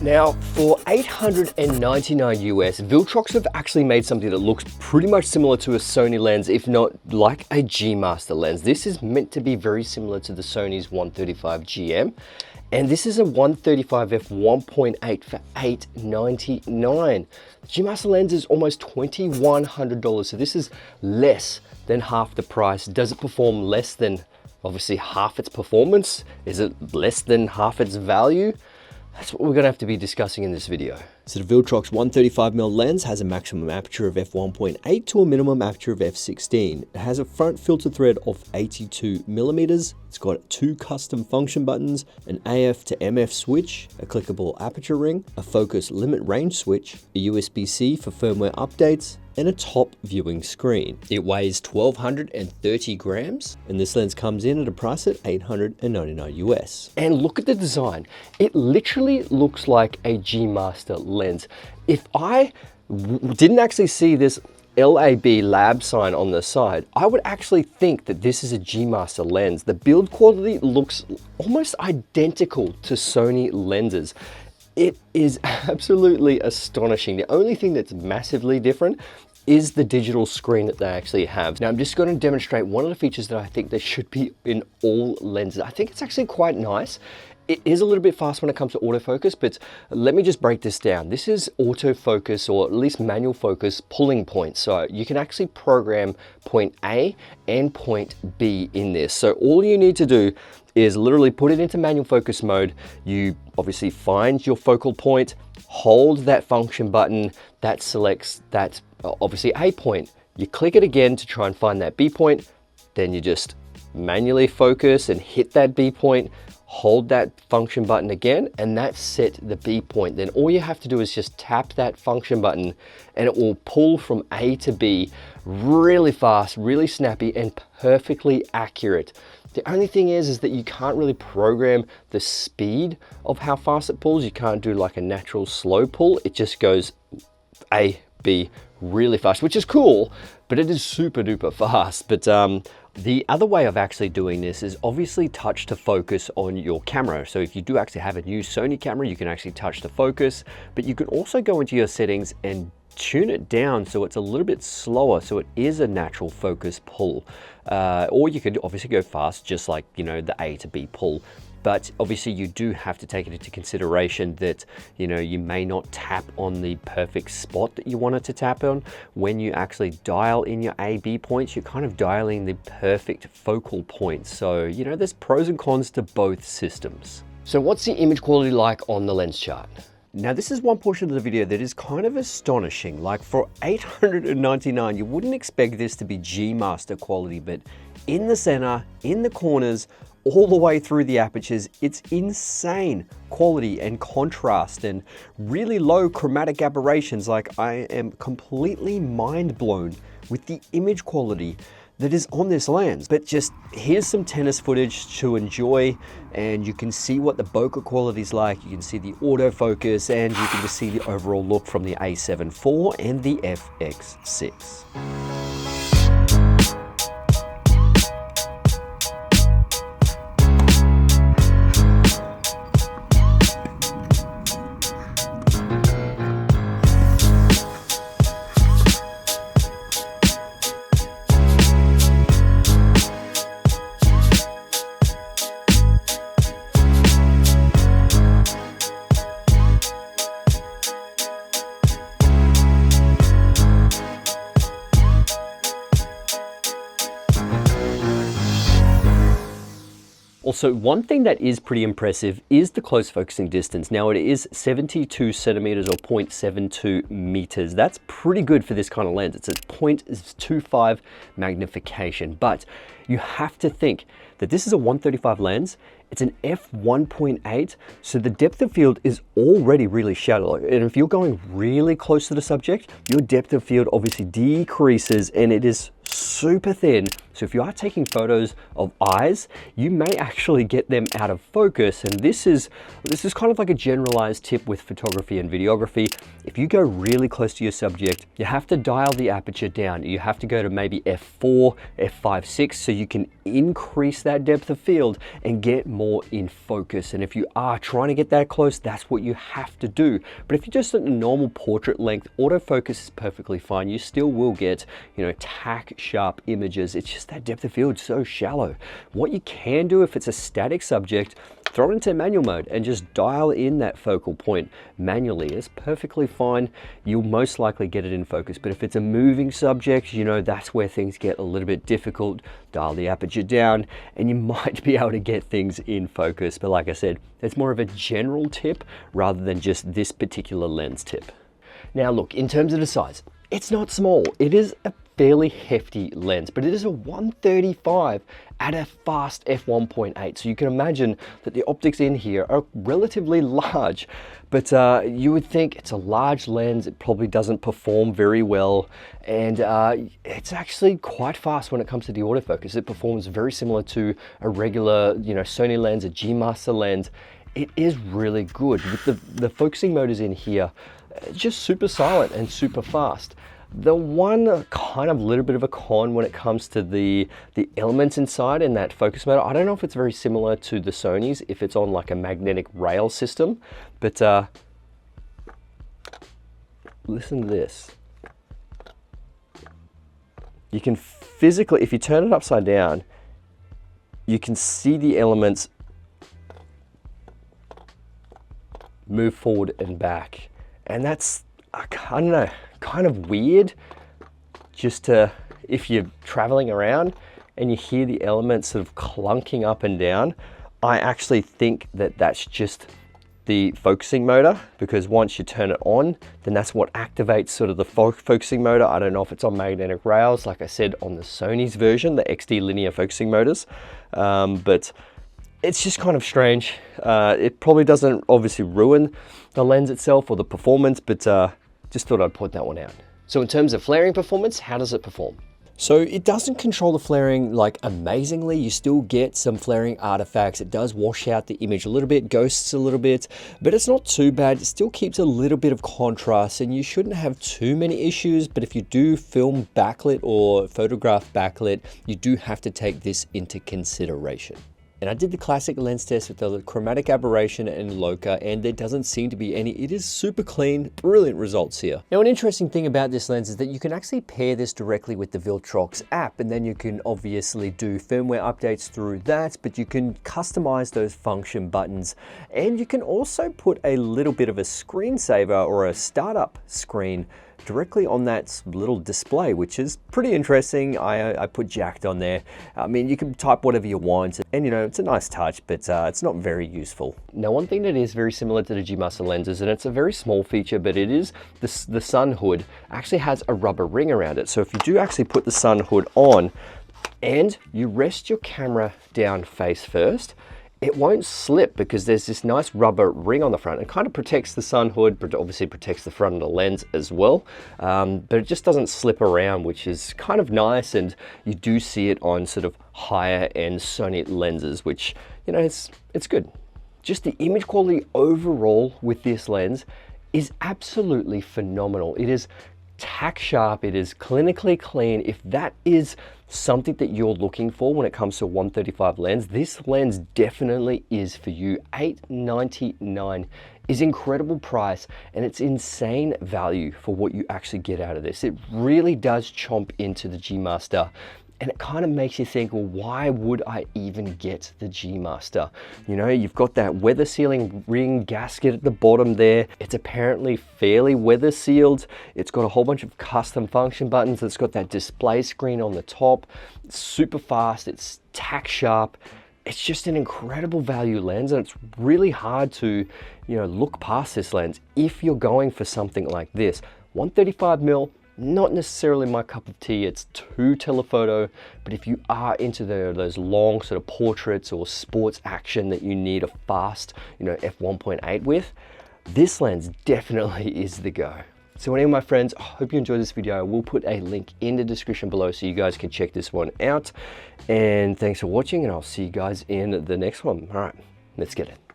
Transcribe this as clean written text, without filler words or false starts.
Now, for $899 US, Viltrox have actually made something that looks pretty much similar to a Sony lens, if not like a G Master lens. This is meant to be very similar to the Sony's 135 GM. And this is a 135 f 1.8 for $899. The G Master lens is almost $2,100, so this is less than half the price. Does it perform less than, obviously, half its performance? Is it less than half its value? That's what we're gonna have to be discussing in this video. So the Viltrox 135mm lens has a maximum aperture of f1.8 to a minimum aperture of f16. It has a front filter thread of 82mm. It's got 2 custom function buttons, an AF to MF switch, a clickable aperture ring, a focus limit range switch, a USB-C for firmware updates, and a top viewing screen. It weighs 1,230 grams, and this lens comes in at a price at $899 US. And look at the design. It literally looks like a G Master lens. If I didn't actually see this lab sign on the side, I would actually think that this is a G Master lens. The build quality looks almost identical to Sony lenses. It is absolutely astonishing. The only thing that's massively different is the digital screen that they actually have. Now I'm just going to demonstrate one of the features that I think there should be in all lenses. I think it's actually quite nice. It is a little bit fast when it comes to autofocus, but let me just break this down. This is autofocus, or at least manual focus pulling points. So you can actually program point A and point B in this. So all you need to do is literally put it into manual focus mode. You obviously find your focal point, hold that function button, that selects that obviously A point. You click it again to try and find that B point, then you just manually focus and hit that B point, hold that function button again, and that's set the B point. Then all you have to do is just tap that function button and it will pull from A to B really fast, really snappy, and perfectly accurate. The only thing is that you can't really program the speed of how fast it pulls. You can't do like a natural slow pull. It just goes A, B really fast, which is cool, but it is super duper fast. But the other way of actually doing this is obviously touch to focus on your camera. So if you do actually have a new Sony camera, you can actually touch to focus, but you can also go into your settings and tune it down so it's a little bit slower, so it is a natural focus pull. Or you could obviously go fast, just like, you know, the A to B pull. But obviously you do have to take it into consideration that, you know, you may not tap on the perfect spot that you want it to tap on. When you actually dial in your A-B points, you're kind of dialing the perfect focal point. So, you know, there's pros and cons to both systems. So what's the image quality like on the lens chart? Now this is one portion of the video that is kind of astonishing. Like for $899, you wouldn't expect this to be G Master quality, but in the center, in the corners, all the way through the apertures, it's insane quality and contrast and really low chromatic aberrations. Like, I am completely mind blown with the image quality that is on this lens. But just here's some tennis footage to enjoy, and you can see what the bokeh quality is like. You can see the autofocus, and you can just see the overall look from the A7 IV and the FX6. Also, one thing that is pretty impressive is the close focusing distance. Now it is 72 centimeters or 0.72 meters. That's pretty good for this kind of lens. It's a 0.25 magnification, but you have to think that this is a 135 lens. It's an f1.8, so the depth of field is already really shallow. And if you're going really close to the subject, your depth of field obviously decreases, and it is super thin, So if you are taking photos of eyes, you may actually get them out of focus. And this is kind of like a generalized tip with photography and videography. If you go really close to your subject, you have to dial the aperture down. You have to go to maybe f4, f5.6, so you can increase that depth of field and get more in focus. And if you are trying to get that close, that's what you have to do. But if you're just at a normal portrait length, autofocus is perfectly fine. You still will get, you know, tack sharp images. It's just that depth of field is so shallow. What you can do if it's a static subject, throw it into manual mode and just dial in that focal point manually. It's perfectly fine. You'll most likely get it in focus. But if it's a moving subject, you know, that's where things get a little bit difficult. Dial the aperture down and you might be able to get things in focus. But like I said, it's more of a general tip rather than just this particular lens tip. Now look, in terms of the size, it's not small. It is a fairly hefty lens, but it is a 135 at a fast f1.8. So you can imagine that the optics in here are relatively large, but you would think it's a large lens. It probably doesn't perform very well. And it's actually quite fast when it comes to the autofocus. It performs very similar to a regular, you know, Sony lens, a G Master lens. It is really good. With the focusing mode is in here, just super silent and super fast. The one kind of little bit of a con when it comes to the elements inside in that focus mode, I don't know if it's very similar to the Sony's, if it's on like a magnetic rail system, but listen to this. You can physically, if you turn it upside down, you can see the elements move forward and back. And that's, I don't know, kind of weird, just to, if you're traveling around and you hear the elements sort of clunking up and down, I actually think that that's just the focusing motor, because once you turn it on, then that's what activates sort of the focusing motor. I don't know if it's on magnetic rails, like I said, on the Sony's version, the XD linear focusing motors, but it's just kind of strange. It probably doesn't obviously ruin the lens itself or the performance, but just thought I'd point that one out. So in terms of flaring performance, how does it perform? So it doesn't control the flaring like amazingly. You still get some flaring artifacts. It does wash out the image a little bit, ghosts a little bit, but it's not too bad. It still keeps a little bit of contrast and you shouldn't have too many issues. But if you do film backlit or photograph backlit, you do have to take this into consideration. And I did the classic lens test with the chromatic aberration and Loca, and there doesn't seem to be any. It is super clean, brilliant results here. Now, an interesting thing about this lens is that you can actually pair this directly with the Viltrox app, and then you can obviously do firmware updates through that, but you can customize those function buttons. And you can also put a little bit of a screensaver or a startup screen directly on that little display, which is pretty interesting. I put jacked on there. I mean, you can type whatever you want, and you know, it's a nice touch, but it's not very useful. Now, one thing that is very similar to the G Master lenses, and it's a very small feature, but it is the sun hood actually has a rubber ring around it. So if you do actually put the sun hood on and you rest your camera down face first, it won't slip because there's this nice rubber ring on the front. It kind of protects the sun hood, but obviously protects the front of the lens as well. But it just doesn't slip around, which is kind of nice. And you do see it on sort of higher end Sony lenses, which, you know, it's good. Just the image quality overall with this lens is absolutely phenomenal. It is tack sharp, it is clinically clean. If that is something that you're looking for when it comes to a 135 lens, this lens definitely is for you. $899 is incredible price, and it's insane value for what you actually get out of this. It really does chomp into the G Master. And it kind of makes you think, well, why would I even get the G Master? You know, you've got that weather sealing ring gasket at the bottom there. It's apparently fairly weather sealed. It's got a whole bunch of custom function buttons. It's got that display screen on the top. It's super fast. It's tack sharp. It's just an incredible value lens, and it's really hard to, you know, look past this lens if you're going for something like this. 135mm. Not necessarily my cup of tea. It's too telephoto, but if you are into those long sort of portraits or sports action that you need a fast, you know, f1.8 with, this lens definitely is the go. So anyway, my friends, I hope you enjoyed this video. I will put a link in the description below so you guys can check this one out. And thanks for watching, and I'll see you guys in the next one. All right, let's get it.